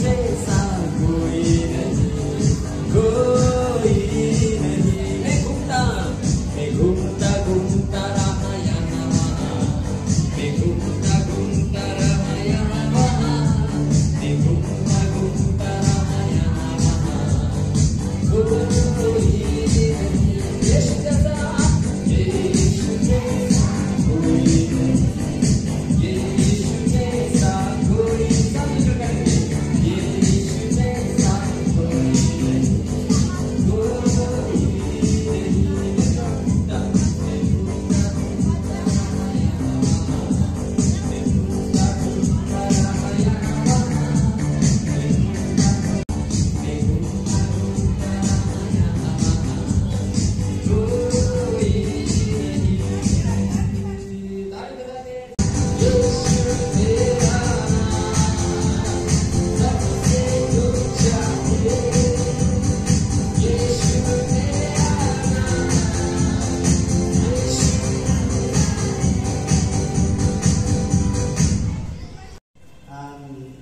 जैसा कोई नहीं, कोई नहीं। मैं घूमता घूमता रहा यहाँ वहाँ, मैं घूमता घूमता रहा यहाँ वहाँ, मैं घूमता घूमता रहा यहाँ वहाँ, कोई नहीं। यीशु जैसा कोई नहीं, यीशु जैसा कोई नहीं, यीशु जैसा कोई नहीं, कोई नहीं।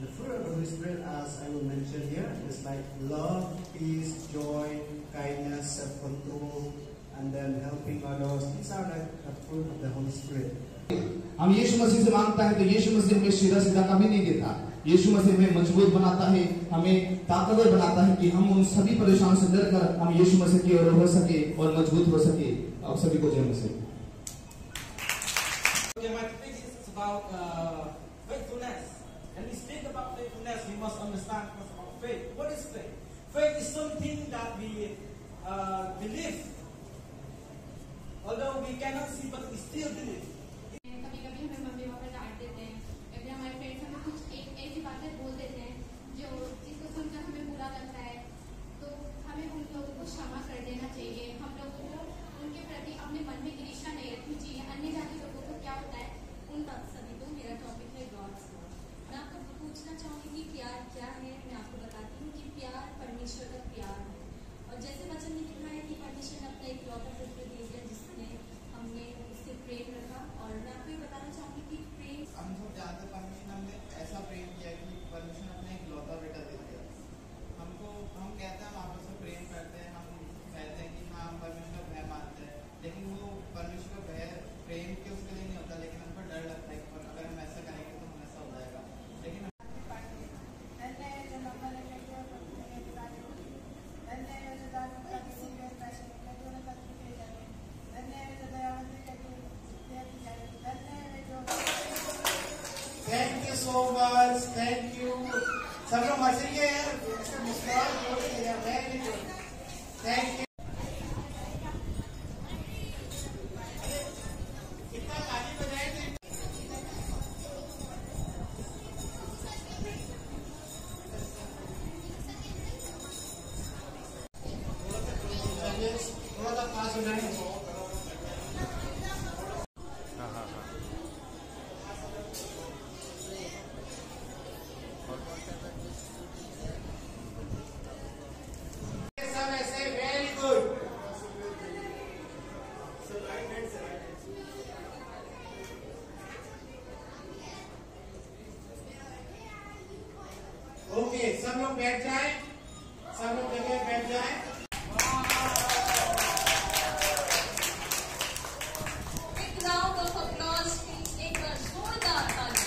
The fruit of the Holy Spirit, as I will mention here, is like love, peace, joy, kindness, self-control, and then helping others. These are like the fruit of the Holy Spirit. हम यीशु मसीह से मांगता है तो यीशु मसीह हमें सीधा सीधा कभी नहीं देता। यीशु मसीह हमें मजबूत बनाता है, हमें ताकतवर बनाता है कि हम उन सभी परेशान से डरकर हम यीशु मसीह की ओर हो सके और मजबूत हो सके। आप सभी को जय मसीह। And we speak about faithfulness, we must understand first about faith. What is faith? Faith is something that we believe. Although we cannot see, but we still believe. कभी-कभी हमें मम्मी पापा डांट देते हैं, या फिर हमारे फ्रेंड्स हमें कुछ ऐसी बातें बोल देते हैं जिसको सुनकर हमें बुरा लगता है, तो हमें उन लोगों को क्षमा कर देना चाहिए। हम लोगों को उनके प्रति अपने मन में ईर्ष्या नहीं रखनी चाहिए। अन्य जाति लोगों को क्या होता है, उन सभी को। मेरा टॉपिक है गॉड्स लव। मैं आपको पूछना चाहूंगी कि प्यार क्या है। मैं आपको बताती हूँ कि प्यार परमेश्वर का प्यार है, और जैसे वचन में लिखा है कि परमेश्वर ने अपना एक इकलौता पुत्र दे दिया जिसने हमने उससे प्रेम रखा। और मैं आपको ये बताना चाहूंगी कि प्रेम, हम सब जानते हैं परमेश्वर ने हमने ऐसा प्रेम किया कि परमेश्वर ने अपना इकलौता बेटा दे दिया हमको। हम कहते हैं हम आपस में प्रेम करते हैं, हम कहते हैं कि हाँ हम परमेश्वर का भय मानते हैं, लेकिन वो परमेश्वर का भय प्रेम के उसके लिए नहीं होता, लेकिन हमको डर लगता है कि अगर हम ऐसा करेंगे तो हम ऐसा हो जाएगा। लेकिन Thank you so much. Thank you. सब लोग हंसेंगे यार, मुस्कुराहट बोलेंगे यार, very good. Thank you. कितना ताली बजाएंगे? थोड़ा सा पास हो जाएंगे। ओके, सब लोग बैठ जाएं, सब लोग जगह बैठ जाएं। Big round of applause, एक बार जोरदार ताली।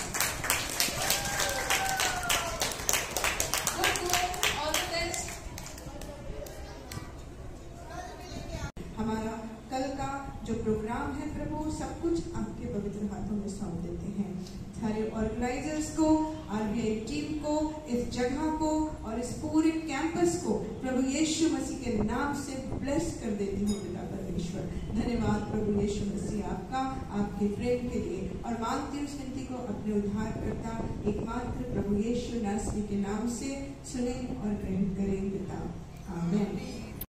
Good work, all the best. हमारा कल का जो प्रोग्राम है प्रभु, सब कुछ आपके पवित्र हाथों में सौंप देते हैं। सारे ऑर्गेनाइजर्स को, आरबीआई टीम को, इस जगह को और इस पूरे कैंपस को प्रभु यीशु मसीह के नाम से ब्लेस कर देती हूँ पिता परमेश्वर। धन्यवाद प्रभु यीशु मसीह आपका, आपके प्रेम के लिए, और मांगती हूँ इस विनती को अपने उद्धारकर्ता एकमात्र प्रभु यीशु नासरी के नाम से सुने और ग्रहण करें पिता।